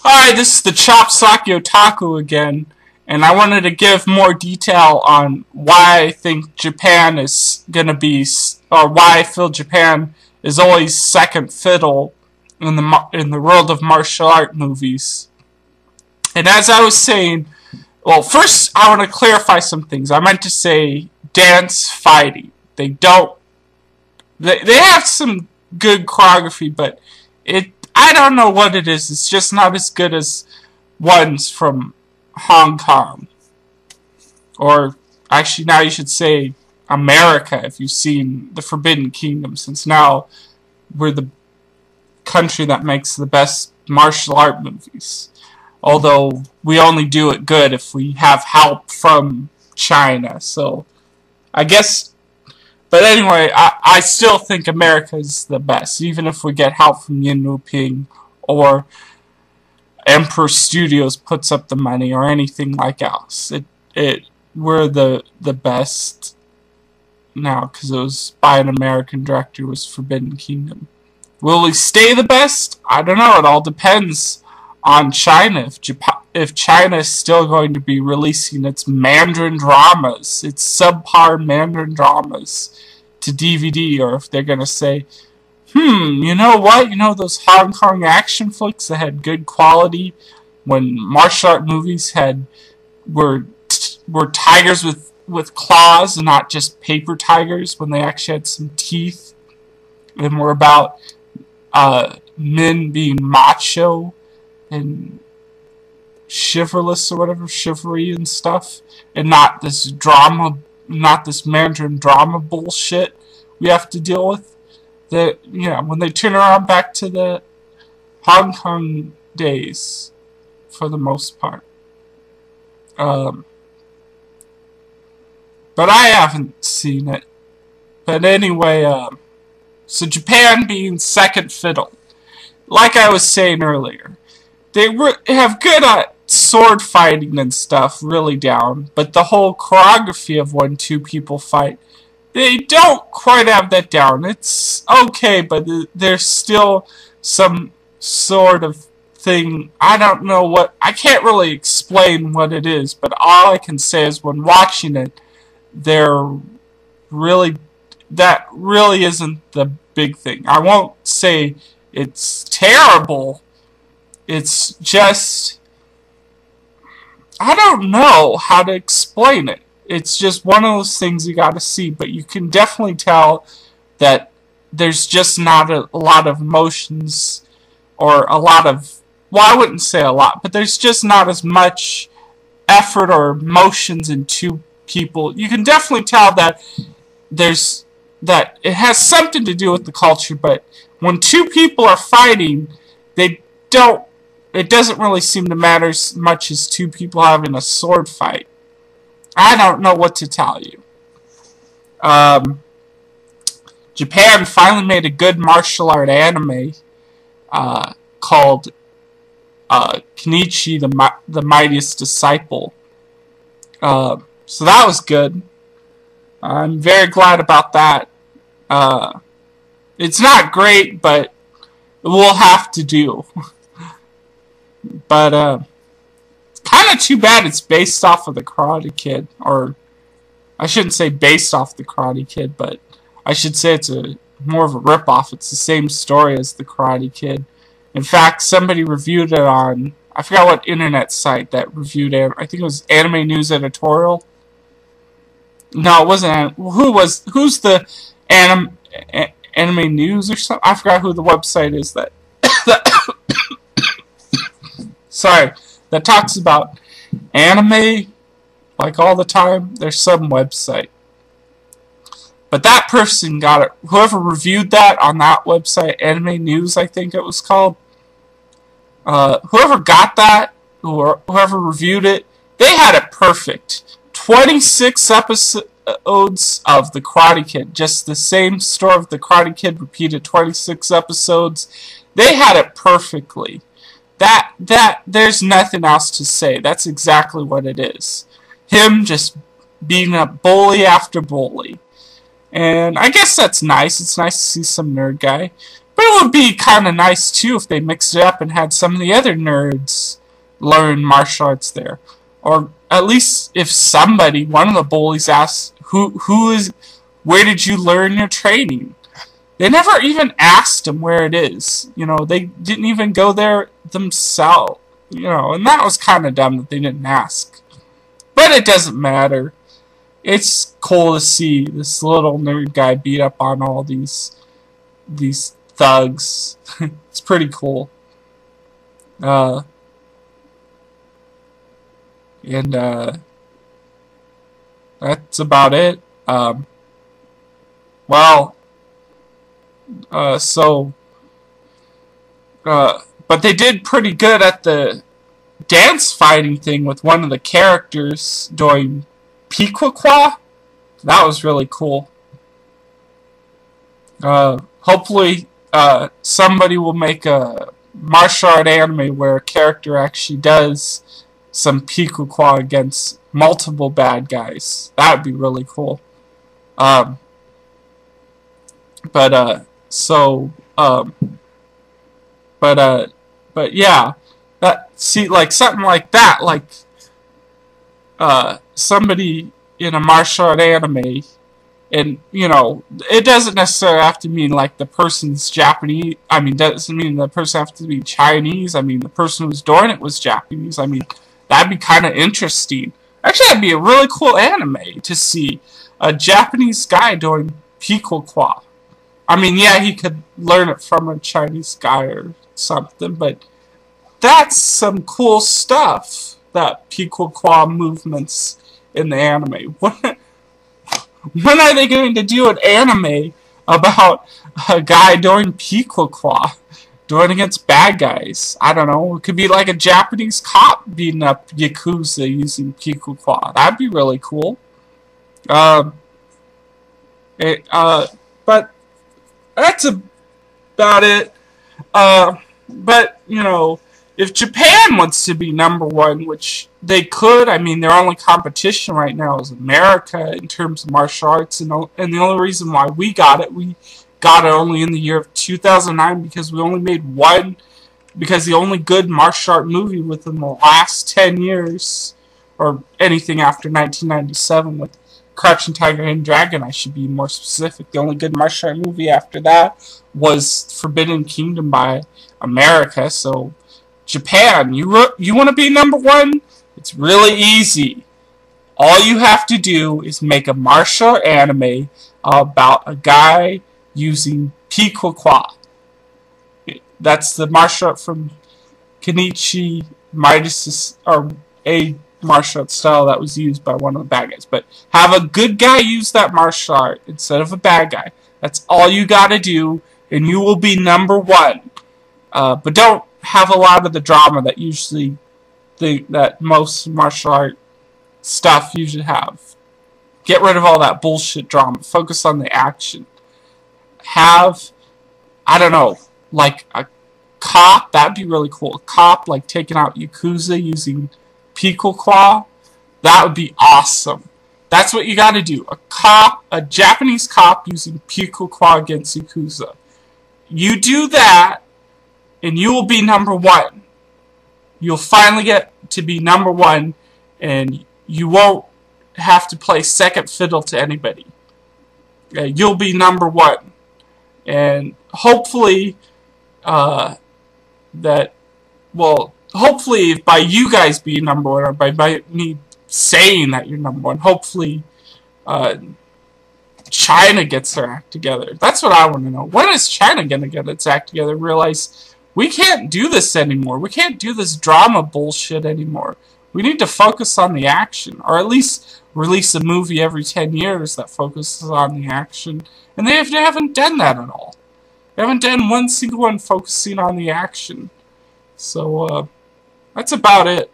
Hi, this is the Chop Sake Otaku again, and I wanted to give more detail on why I think Japan is gonna be, or why I feel Japan is always second fiddle in the world of martial art movies. And as I was saying, well, first I want to clarify some things. I meant to say dance fighting. They don't. They have some good choreography, but I don't know what it is. It's just not as good as ones from Hong Kong. Or actually now you should say America if you've seen The Forbidden Kingdom, since now we're the country that makes the best martial art movies. Although we only do it good if we have help from China. So I guess. But anyway, I still think America is the best, even if we get help from Yin Ping or Emperor Studios puts up the money or anything like else. We're the best now because it was by an American director. It was Forbidden Kingdom. Will we stay the best? I don't know. It all depends on China. If China is still going to be releasing its Mandarin dramas, its subpar Mandarin dramas to DVD, or if they're going to say, you know what? You know those Hong Kong action flicks that had good quality when martial art movies were tigers with claws and not just paper tigers, when they actually had some teeth and were about men being macho and chivalrous or whatever, chivalry and stuff, and not this drama, not this Mandarin drama bullshit we have to deal with. When they turn around back to the Hong Kong days, for the most part. But I haven't seen it. But anyway, so Japan being second fiddle. Like I was saying earlier, they have good at sword fighting and stuff, really down, but the whole choreography of when two people fight, they don't quite have that down. It's okay, but there's still some sort of thing. I don't know what, I can't really explain what it is, but all I can say is when watching it, that really isn't the big thing. I won't say it's terrible. It's just, I don't know how to explain it. It's just one of those things you gotta see, but you can definitely tell that there's just not a lot of emotions, or a lot of, well, I wouldn't say a lot, but there's just not as much effort or emotions in two people. You can definitely tell that that it has something to do with the culture, but when two people are fighting, it doesn't really seem to matter as much as two people having a sword fight. I don't know what to tell you. Japan finally made a good martial art anime called Kenichi the Mightiest Disciple. So that was good. I'm very glad about that. It's not great, but we'll have to do. But kind of too bad it's based off of the Karate Kid, or I shouldn't say based off the Karate Kid, but I should say it's more of a ripoff. It's the same story as the Karate Kid. In fact, somebody reviewed it on, I forgot what internet site that reviewed it. I think it was Anime News Editorial. No, it wasn't. Who's the Anime News or something? I forgot who the website is that sorry, that talks about anime like all the time. There's some website. But that person got it. Whoever reviewed that on that website, Anime News, I think it was called. Whoever got that, or whoever reviewed it, they had it perfect. 26 episodes of The Karate Kid. Just the same story of The Karate Kid repeated 26 episodes. They had it perfectly. There's nothing else to say. That's exactly what it is. Him just beating up bully after bully. And I guess that's nice. It's nice to see some nerd guy. But it would be kind of nice too if they mixed it up and had some of the other nerds learn martial arts there, or at least if somebody, one of the bullies, asks, where did you learn your training? They never even asked him where it is. You know, they didn't even go there themselves. You know, and that was kind of dumb that they didn't ask. But it doesn't matter. It's cool to see this little nerd guy beat up on all these thugs. It's pretty cool. That's about it. But they did pretty good at the dance fighting thing with one of the characters doing Piquoqua. That was really cool. Hopefully, somebody will make a martial art anime where a character actually does some Piquoqua against multiple bad guys. That would be really cool. But yeah, like something like that, like somebody in a martial art anime, and you know, it doesn't necessarily have to mean like the person's Japanese. I mean, doesn't mean the person has to be Chinese. I mean, the person who's doing it was Japanese. I mean, that'd be kind of interesting. Actually, that'd be a really cool anime to see a Japanese guy doing Piquoqua. I mean, yeah, he could learn it from a Chinese guy or something, but that's some cool stuff, that Piquoqua movements in the anime. When are they going to do an anime about a guy doing Piquoqua, doing against bad guys? I don't know. It could be like a Japanese cop beating up Yakuza using Piquoqua. That'd be really cool. But that's about it. But, you know, if Japan wants to be #1, which they could, I mean, their only competition right now is America in terms of martial arts, and the only reason why we got it only in the year of 2009 because we only made one, because the only good martial art movie within the last 10 years, or anything after 1997 with Crouching Tiger, Hidden Dragon, I should be more specific. The only good martial art movie after that was Forbidden Kingdom by America. So, Japan, you want to be #1? It's really easy. All you have to do is make a martial art anime about a guy using Piquoqua. That's the martial art from Kenichi Midas, or a martial art style that was used by one of the bad guys. But have a good guy use that martial art instead of a bad guy. That's all you gotta do, and you will be #1. But don't have a lot of the drama that that most martial art stuff usually have. Get rid of all that bullshit drama. Focus on the action. Have, I don't know, like a cop. That'd be really cool. A cop, like, taking out Yakuza using Piquoqua. That would be awesome. That's what you gotta do. A Japanese cop using Piquoqua against Yakuza. You do that, and you will be #1. You'll finally get to be #1, and you won't have to play second fiddle to anybody. You'll be #1. And hopefully, hopefully by you guys being #1, or by me saying that you're #1, hopefully China gets their act together. That's what I want to know. When is China going to get its act together and realize we can't do this anymore? We can't do this drama bullshit anymore. We need to focus on the action, or at least release a movie every 10 years that focuses on the action. And they haven't done that at all. They haven't done one single one focusing on the action. So, that's about it.